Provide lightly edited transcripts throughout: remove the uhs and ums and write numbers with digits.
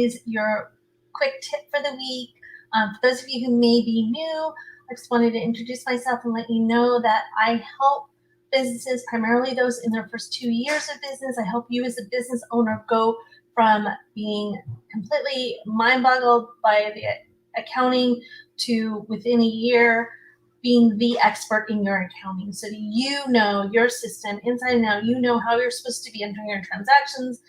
is your quick tip for the week. For those of you who may be new, I just wanted to introduce myself and let you know that I help businesses, primarily those in their first 2 years of business. I help you as a business owner go from being completely mind-boggled by the accounting to within a year being the expert in your accounting, so that you know your system inside and out. You know how you're supposed to be entering your transactions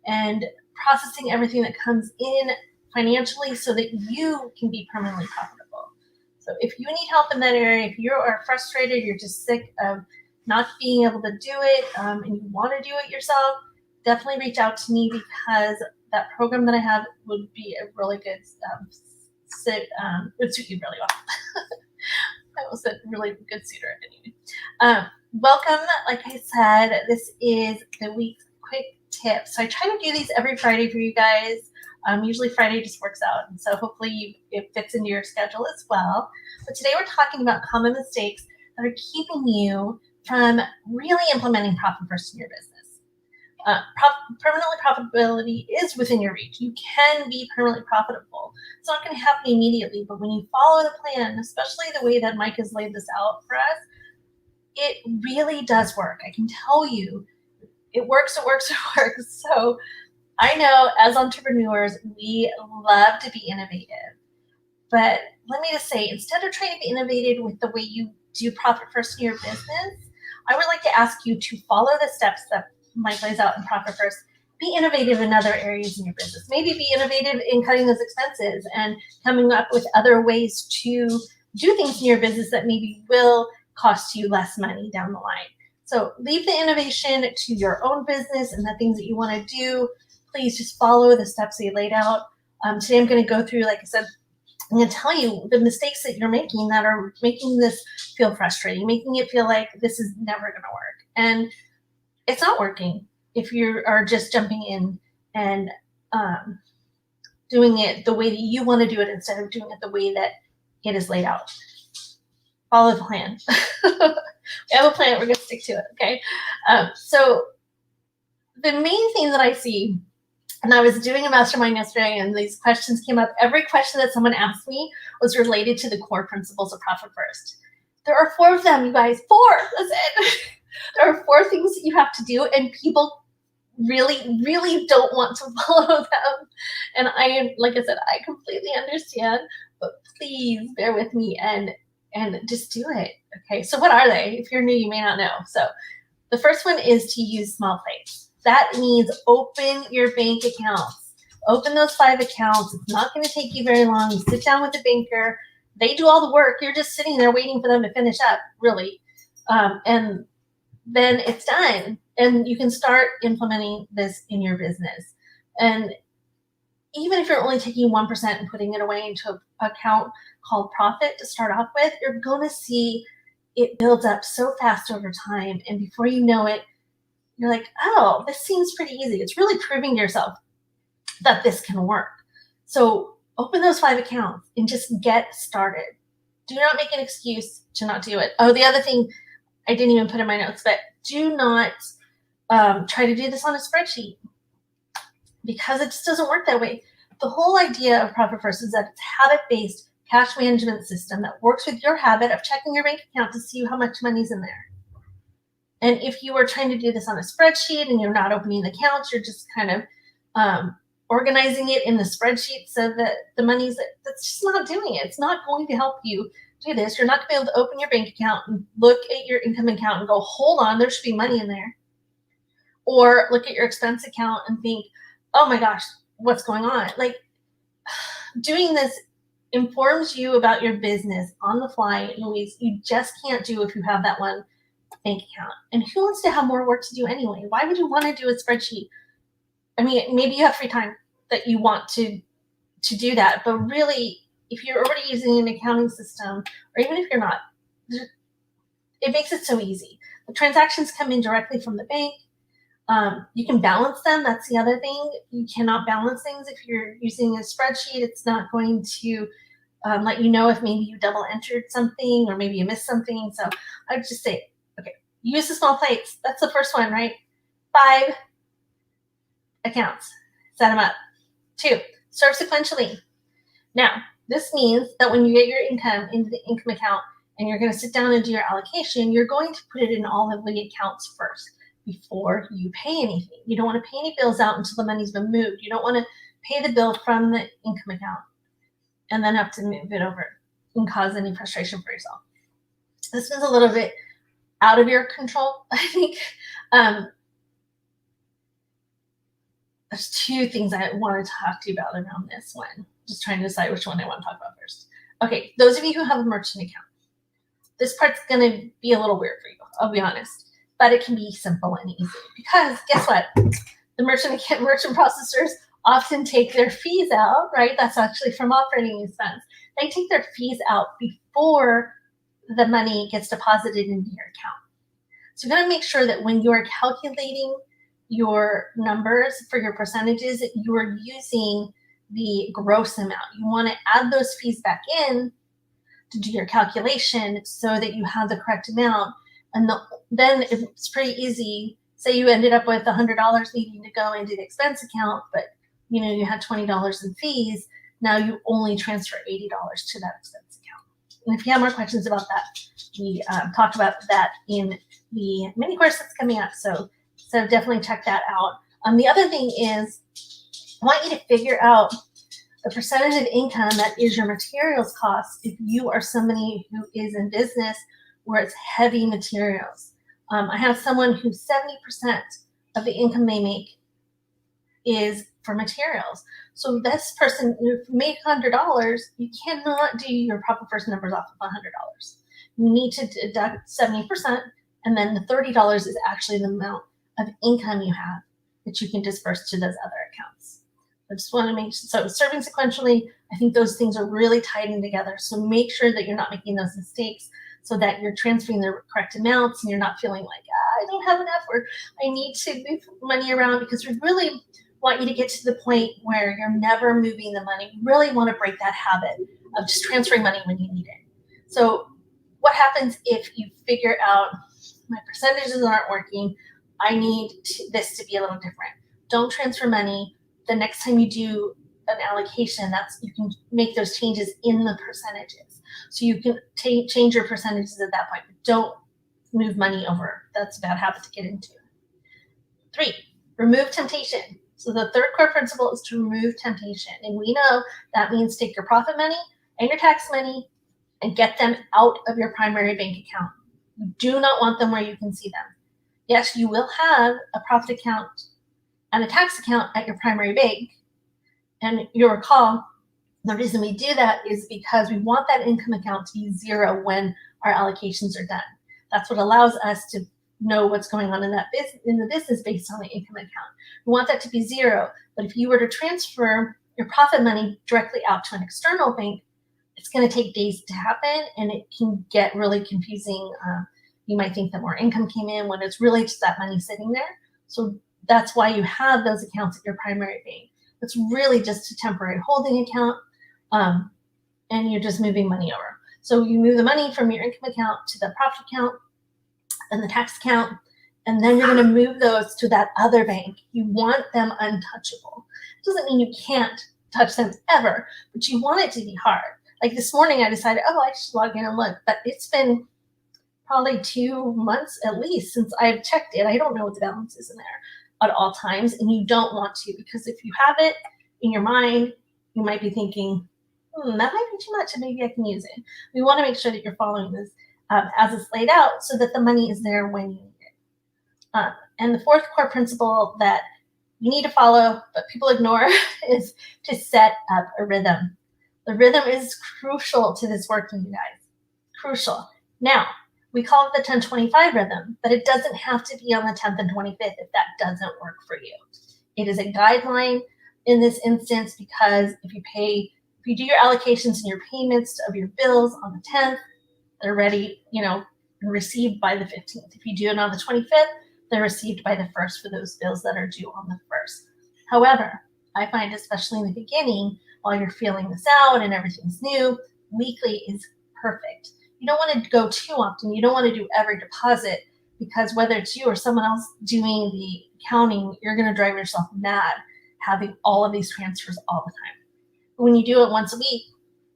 and processing everything that comes in financially so that you can be permanently profitable. So if you need help in that area, if you are frustrated, you're just sick of not being able to do it, and you want to do it yourself, definitely reach out to me, because that program that I have would be a really good would suit you really well. I almost said really good suitor anyway. Welcome. Like I said, this is the week's quick tip. So I try to do these every Friday for you guys. Usually Friday just works out, and so hopefully it fits into your schedule as well. But today we're talking about common mistakes that are keeping you from really implementing profit first in your business. Permanently profitability is within your reach. You can be permanently profitable. It's not going to happen immediately, but when you follow the plan, especially the way that Mike has laid this out for us, it really does work. I can tell you, it works, it works, it works. So I know as entrepreneurs, we love to be innovative. But let me just say, instead of trying to be innovative with the way you do profit first in your business, I would like to ask you to follow the steps that Mike lays out in Profit First. Be innovative in other areas in your business. Maybe be innovative in cutting those expenses and coming up with other ways to do things in your business that maybe will cost you less money down the line. So leave the innovation to your own business and the things that you want to do. Please just follow the steps that you laid out. Today I'm going to go through, like I said, I'm going to tell you the mistakes that you're making that are making this feel frustrating, making it feel like this is never going to work. And it's not working if you are just jumping in and doing it the way that you want to do it instead of doing it the way that it is laid out. Follow the plan. We have a plan. We're going to stick to it, okay? So the main thing that I see, and I was doing a mastermind yesterday, and these questions came up. Every question that someone asked me was related to the core principles of Profit First. There are 4 of them, you guys. 4. That's it. There are 4 things that you have to do, and people really, really don't want to follow them. And like I said, I completely understand, but please bear with me and just do it. Okay, so what are they? If you're new, you may not know. So the first one is to use small plates. That means open your bank accounts. Open those 5 accounts. It's not going to take you very long. You sit down with the banker. They do all the work. You're just sitting there waiting for them to finish up, really. And then it's done. And you can start implementing this in your business. And even if you're only taking 1% and putting it away into an account called Profit to start off with, you're going to see it builds up so fast over time. And before you know it, you're like, oh, this seems pretty easy. It's really proving to yourself that this can work. So open those 5 accounts and just get started. Do not make an excuse to not do it. Oh, the other thing I didn't even put in my notes, but do not try to do this on a spreadsheet, because it just doesn't work that way. The whole idea of Profit First is that it's habit-based cash management system that works with your habit of checking your bank account to see how much money's in there. And if you are trying to do this on a spreadsheet and you're not opening the accounts, you're just kind of organizing it in the spreadsheet so that the money's, that's just not doing it. It's not going to help you do this. You're not going to be able to open your bank account and look at your income account and go, hold on, there should be money in there. Or look at your expense account and think, oh my gosh, what's going on? Like, doing this informs you about your business on the fly in ways you just can't do if you have that one bank account. And who wants to have more work to do anyway? Why would you want to do a spreadsheet? I mean, maybe you have free time that you want to do that, but really, if you're already using an accounting system, or even if you're not, it makes it so easy. The transactions come in directly from the bank. You can balance them. That's the other thing. You cannot balance things if you're using a spreadsheet. It's not going to let you know if maybe you double entered something or maybe you missed something. So I would just say, okay, use the small plates. That's the first one, right? 5 accounts. Set them up. 2, serve sequentially. Now, this means that when you get your income into the income account and you're going to sit down and do your allocation, you're going to put it in all of the accounts first before you pay anything. You don't want to pay any bills out until the money's been moved. You don't want to pay the bill from the income account and then have to move it over and cause any frustration for yourself. This is a little bit out of your control, I think. There's 2 things I want to talk to you about around this one. Just trying to decide which one I want to talk about first. Okay, those of you who have a merchant account, this part's going to be a little weird for you, I'll be honest, but it can be simple and easy because guess what? The merchant processors often take their fees out, right? That's actually from operating expense. They take their fees out before the money gets deposited into your account. So you got to make sure that when you are calculating your numbers for your percentages, you are using the gross amount. You want to add those fees back in to do your calculation so that you have the correct amount. And then it's pretty easy. Say you ended up with $100 needing to go into the expense account, but you had $20 in fees. Now you only transfer $80 to that expense account. And if you have more questions about that, we talked about that in the mini course that's coming up. So definitely check that out. The other thing is, I want you to figure out the percentage of income that is your materials cost if you are somebody who is in business where it's heavy materials. I have someone who 70% of the income they make is for materials. So this person, if you make $100, you cannot do your profit first numbers off of $100. You need to deduct 70%, and then the $30 is actually the amount of income you have that you can disperse to those other accounts. I just want to make so serving sequentially, I think those things are really tied in together. So make sure that you're not making those mistakes so that you're transferring the correct amounts and you're not feeling like, I don't have enough or I need to move money around, because we really want you to get to the point where you're never moving the money. We really want to break that habit of just transferring money when you need it. So what happens if you figure out my percentages aren't working? I need this to be a little different. Don't transfer money. The next time you do an allocation, you can make those changes in the percentages. So you can change your percentages at that point. Don't move money over. That's a bad habit to get into. 3, remove temptation. So the 3rd core principle is to remove temptation. And we know that means take your profit money and your tax money and get them out of your primary bank account. You do not want them where you can see them. Yes, you will have a profit account and a tax account at your primary bank. And you'll recall, the reason we do that is because we want that income account to be 0 when our allocations are done. That's what allows us to know what's going on in the business based on the income account. We want that to be 0. But if you were to transfer your profit money directly out to an external bank, it's going to take days to happen, and it can get really confusing. You might think that more income came in when it's really just that money sitting there. So that's why you have those accounts at your primary bank. It's really just a temporary holding account, and you're just moving money over. So you move the money from your income account to the profit account and the tax account, and then you're going to move those to that other bank. You want them untouchable. It doesn't mean you can't touch them ever, but you want it to be hard. Like this morning, I decided, I should log in and look, but it's been probably 2 months at least since I've checked it. I don't know what the balance is in there at all times, and you don't want to, because if you have it in your mind, you might be thinking, that might be too much and maybe I can use it. We want to make sure that you're following this as it's laid out so that the money is there when you need it. And the 4th core principle that you need to follow, but people ignore, is to set up a rhythm. The rhythm is crucial to this working, you guys. Crucial. Now, we call it the 10-25 rhythm, but it doesn't have to be on the 10th and 25th if that doesn't work for you. It is a guideline in this instance, because if you do your allocations and your payments of your bills on the 10th, they're ready, and received by the 15th. If you do it on the 25th, they're received by the 1st for those bills that are due on the 1st. However, I find, especially in the beginning, while you're feeling this out and everything's new, weekly is perfect. You don't want to go too often. You don't want to do every deposit, because whether it's you or someone else doing the accounting, you're going to drive yourself mad having all of these transfers all the time. When you do it once a week,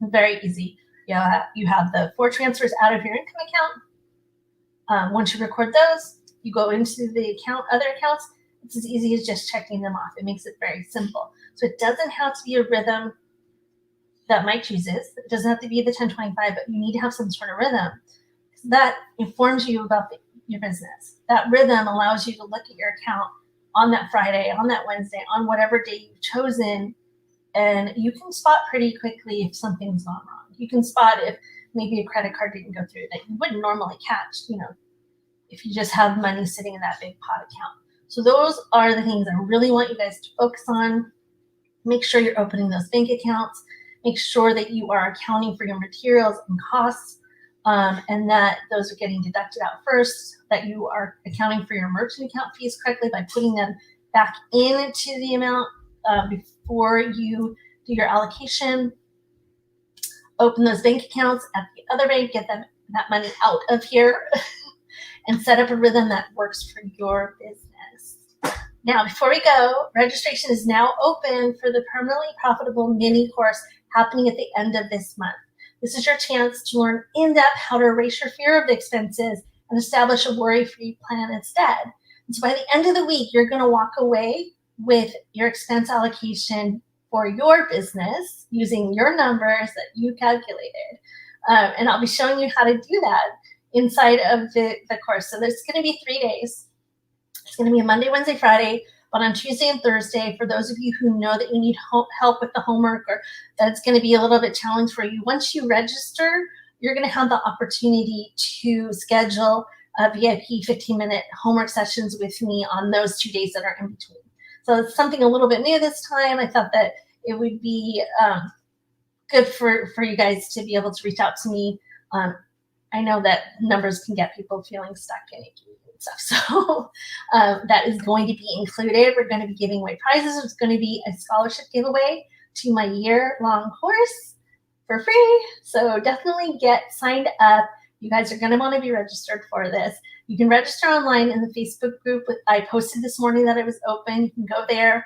very easy. You have the 4 transfers out of your income account. Once you record those, you go into the other accounts. It's as easy as just checking them off. It makes it very simple. So it doesn't have to be a rhythm that Mike chooses. It doesn't have to be the 1025, but you need to have some sort of rhythm. That informs you about your business. That rhythm allows you to look at your account on that Friday, on that Wednesday, on whatever day you've chosen, and you can spot pretty quickly if something's gone wrong. You can spot if maybe a credit card didn't go through that you wouldn't normally catch, if you just have money sitting in that big pot account. So those are the things I really want you guys to focus on. Make sure you're opening those bank accounts. Make sure that you are accounting for your materials and costs, and that those are getting deducted out first, that you are accounting for your merchant account fees correctly by putting them back into the amount before you do your allocation. Open those bank accounts at the other bank, get that money out of here, and set up a rhythm that works for your business. Now, before we go, registration is now open for the Permanently Profitable mini course happening at the end of this month. This is your chance to learn in depth how to erase your fear of the expenses and establish a worry-free plan instead. And so by the end of the week, you're going to walk away with your expense allocation for your business using your numbers that you calculated. And I'll be showing you how to do that inside of the course. So there's going to be 3 days. It's going to be a Monday, Wednesday, Friday, but on Tuesday and Thursday, for those of you who know that you need help with the homework or that's going to be a little bit challenged for you, once you register, you're going to have the opportunity to schedule a VIP 15-minute homework sessions with me on those 2 days that are in between. So it's something a little bit new this time. I thought that it would be good for you guys to be able to reach out to me. I know that numbers can get people feeling stuck and icky and stuff. So that is going to be included. We're going to be giving away prizes. It's going to be a scholarship giveaway to my year-long course for free. So definitely get signed up. You guys are going to want to be registered for this. You can register online in the Facebook group. I posted this morning that it was open. You can go there.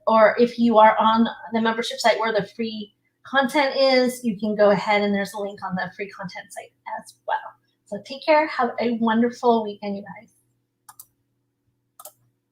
Or if you are on the membership site where the free content is, you can go ahead and there's a link on the free content site as well. So take care. Have a wonderful weekend, you guys.